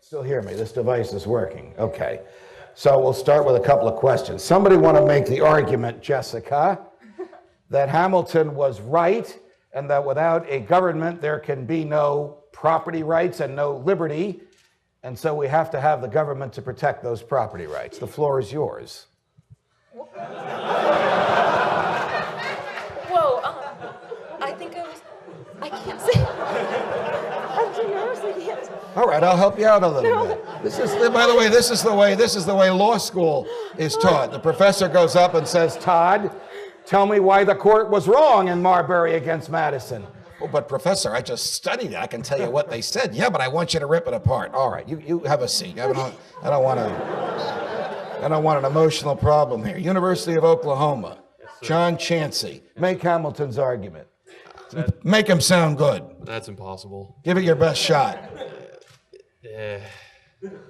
Still hear me? This device is working. Okay. So we'll start with a couple of questions. Somebody want to make the argument, Jessica, that Hamilton was right and that without a government there can be no property rights and no liberty, and so we have to have the government to protect those property rights. The floor is yours. Whoa, I think I can't say. I'm too nervous, I can't. All right, I'll help you out a little bit. This is, by the way, this is the way law school is taught. The professor goes up and says, Todd, tell me why the court was wrong in Marbury against Madison. Oh, but professor, I just studied it. I can tell you what they said. Yeah, but I want you to rip it apart. All right, you have a seat. I don't want an emotional problem here. University of Oklahoma, John Chancey. Make Hamilton's argument. Make him sound good. That's impossible. Give it your best shot.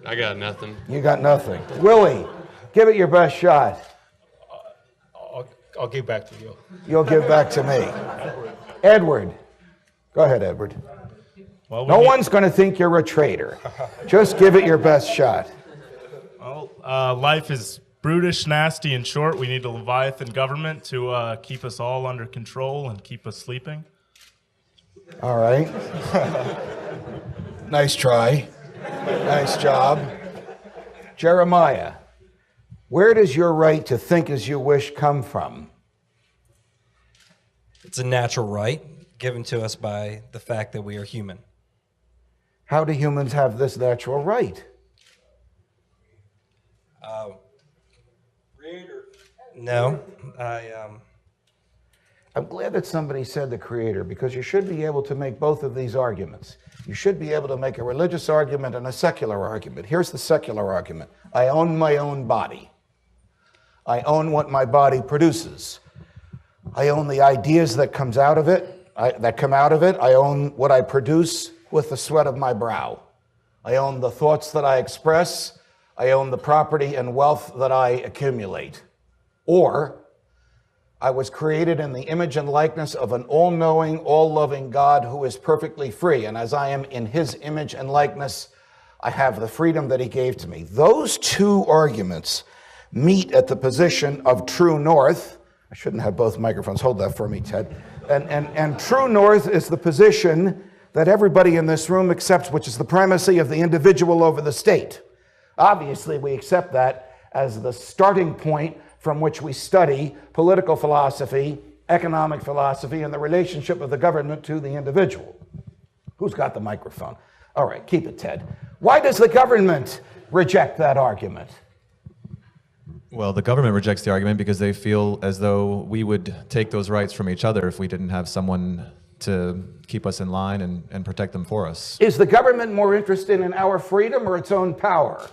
I got nothing. You got nothing. Willie, give it your best shot. I'll give back to you. You'll give back to me. Edward. Go ahead, Edward. Well, no one's going to think you're a traitor. Just give it your best shot. Well, life is brutish, nasty, and short. We need a Leviathan government to keep us all under control and keep us sleeping. All right. Nice try. Nice job. Jeremiah, where does your right to think as you wish come from? It's a natural right given to us by the fact that we are human. How do humans have this natural right? No, I'm glad that somebody said the Creator, because you should be able to make both of these arguments. You should be able to make a religious argument and a secular argument. Here's the secular argument. I own my own body. I own what my body produces. I own the ideas that come out of it. I own what I produce with the sweat of my brow. I own the thoughts that I express. I own the property and wealth that I accumulate. Or, I was created in the image and likeness of an all-knowing, all-loving God who is perfectly free. And as I am in his image and likeness, I have the freedom that he gave to me. Those two arguments meet at the position of true north. I shouldn't have both microphones. Hold that for me, Ted. And true north is the position that everybody in this room accepts, which is the primacy of the individual over the state. Obviously, we accept that as the starting point from which we study political philosophy, economic philosophy, and the relationship of the government to the individual. Who's got the microphone? All right, keep it, Ted. Why does the government reject that argument? Well, the government rejects the argument because they feel as though we would take those rights from each other if we didn't have someone to keep us in line and protect them for us. Is the government more interested in our freedom or its own power?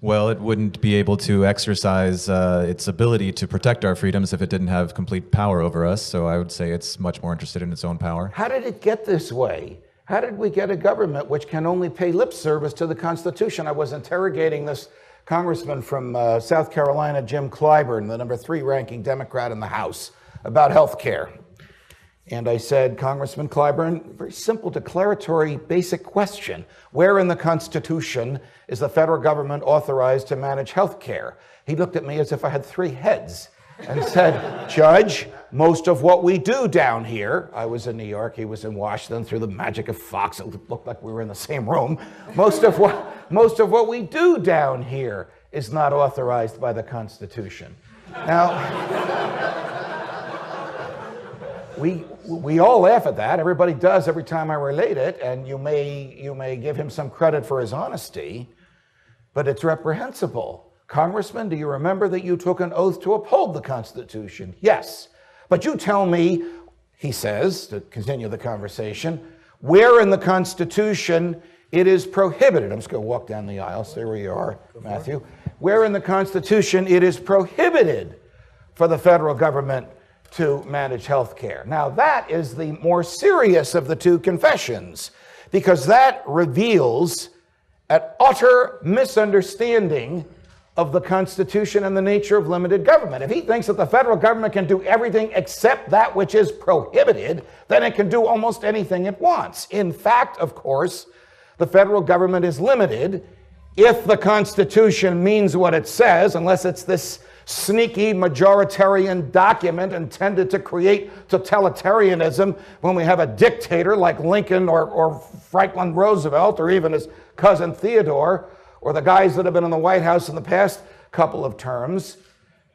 Well, it wouldn't be able to exercise its ability to protect our freedoms if it didn't have complete power over us, so I would say it's much more interested in its own power. How did it get this way? How did we get a government which can only pay lip service to the Constitution? I was interrogating this congressman from South Carolina, Jim Clyburn, the number 3 ranking Democrat in the House, about health care. And I said, Congressman Clyburn, very simple declaratory basic question. Where in the Constitution is the federal government authorized to manage health care? He looked at me as if I had 3 heads and said, Judge, most of what we do down here, I was in New York, he was in Washington, through the magic of Fox, it looked like we were in the same room. Most of what we do down here is not authorized by the Constitution. Now, we all laugh at that. Everybody does every time I relate it, and you may give him some credit for his honesty, but it's reprehensible. Congressman, do you remember that you took an oath to uphold the Constitution? Yes. But you tell me, he says, to continue the conversation, where in the Constitution it is prohibited. I'm just going to walk down the aisle. Stay where you are, Matthew. Where in the Constitution it is prohibited for the federal government to manage health care. Now, that is the more serious of the 2 confessions, because that reveals an utter misunderstanding of the Constitution and the nature of limited government. If he thinks that the federal government can do everything except that which is prohibited, then it can do almost anything it wants. In fact, of course, The federal government is limited if the Constitution means what it says, unless it's this sneaky majoritarian document intended to create totalitarianism when we have a dictator like Lincoln or Franklin Roosevelt or even his cousin Theodore or the guys that have been in the White House in the past couple of terms.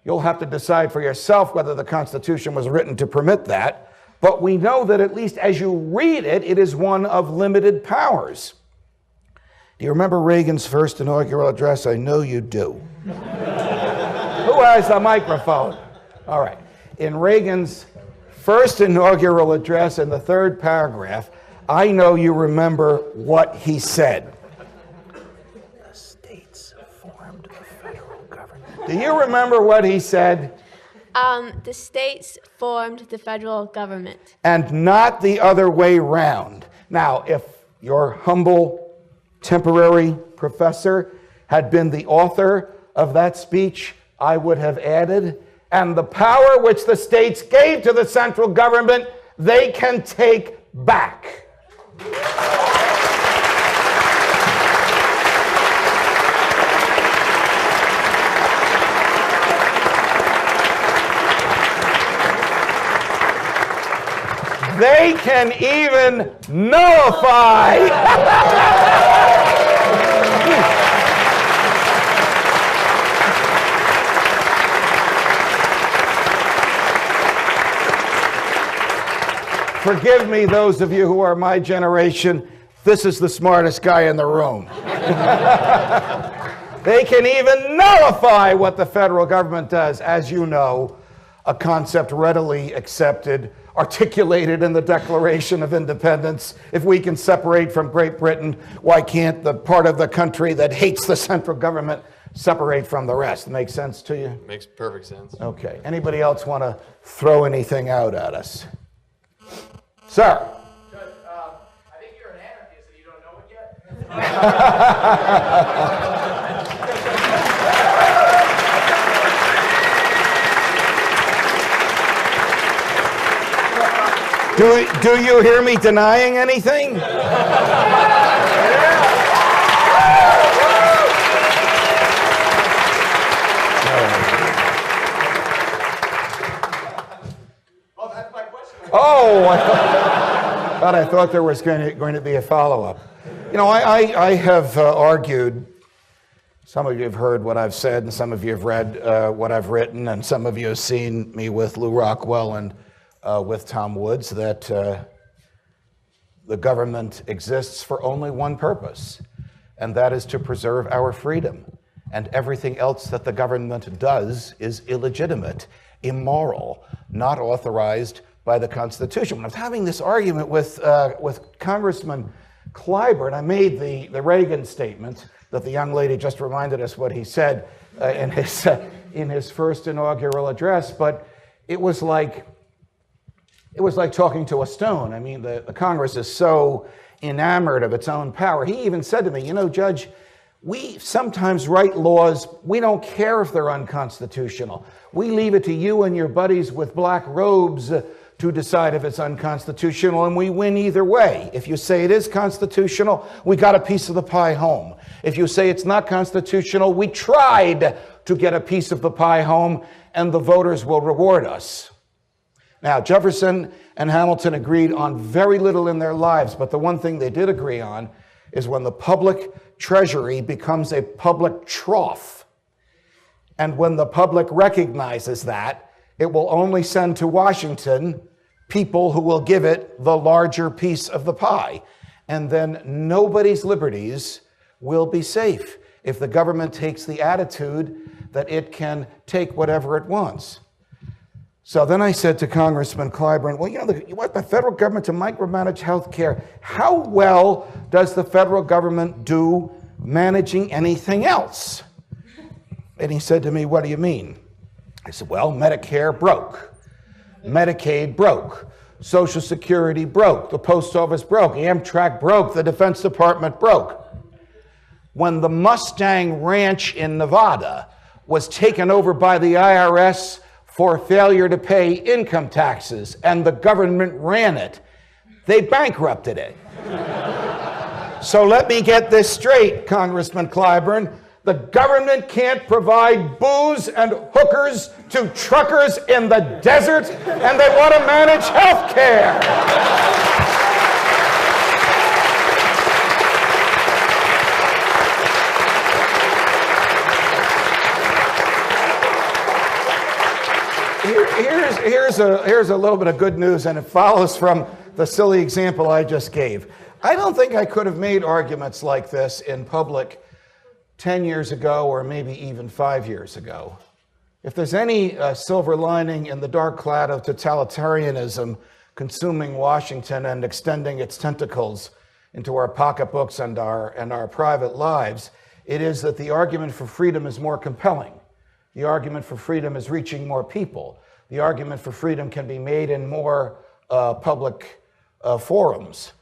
You'll have to decide for yourself whether the Constitution was written to permit that. But we know that at least as you read it, it is one of limited powers. Do you remember Reagan's first inaugural address? I know you do. Who has the microphone? All right. In Reagan's first inaugural address in the third paragraph, I know you remember what he said. The states formed the federal government. Do you remember what he said? The states formed the federal government. And not the other way round. Now, if your humble temporary professor had been the author of that speech, I would have added, and the power which the states gave to the central government, they can take back. They can even nullify. Forgive me, those of you who are my generation, this is the smartest guy in the room. They can even nullify what the federal government does, as you know, a concept readily accepted, articulated in the Declaration of Independence. If we can separate from Great Britain, why can't the part of the country that hates the central government separate from the rest? Make sense to you? Makes perfect sense. Okay. Anybody else want to throw anything out at us? Sir. Judge, I think you're an anarchist and you don't know it yet. Do you hear me denying anything? Oh, that's my question. Oh, I thought there was going to be a follow-up. You know, I have argued, some of you have heard what I've said, and some of you have read what I've written, and some of you have seen me with Lou Rockwell and with Tom Woods, that the government exists for only one purpose, and that is to preserve our freedom. And everything else that the government does is illegitimate, immoral, not authorized by the Constitution. When I was having this argument with Congressman Clyburn, I made the Reagan statement that the young lady just reminded us what he said in his first inaugural address, but it was like talking to a stone. I mean, the Congress is so enamored of its own power. He even said to me, you know, Judge, we sometimes write laws, we don't care if they're unconstitutional. We leave it to you and your buddies with black robes to decide if it's unconstitutional, and we win either way. If you say it is constitutional, we got a piece of the pie home. If you say it's not constitutional, we tried to get a piece of the pie home, and the voters will reward us. Now, Jefferson and Hamilton agreed on very little in their lives, but the one thing they did agree on is when the public treasury becomes a public trough, and when the public recognizes that, it will only send to Washington people who will give it the larger piece of the pie. And then nobody's liberties will be safe if the government takes the attitude that it can take whatever it wants. So then I said to Congressman Clyburn, well, you know, you want the federal government to micromanage health care. How well does the federal government do managing anything else? And he said to me, what do you mean? I said, well, Medicare broke. Medicaid broke. Social Security broke. The Post Office broke. Amtrak broke. The Defense Department broke. When the Mustang Ranch in Nevada was taken over by the IRS for failure to pay income taxes, and the government ran it, they bankrupted it. So let me get this straight, Congressman Clyburn. The government can't provide booze and hookers to truckers in the desert, and they want to manage health care. Here's a little bit of good news, and it follows from the silly example I just gave. I don't think I could have made arguments like this in public 10 years ago or maybe even 5 years ago. If there's any silver lining in the dark cloud of totalitarianism consuming Washington and extending its tentacles into our pocketbooks and our private lives, it is that the argument for freedom is more compelling. The argument for freedom is reaching more people. The argument for freedom can be made in more public forums.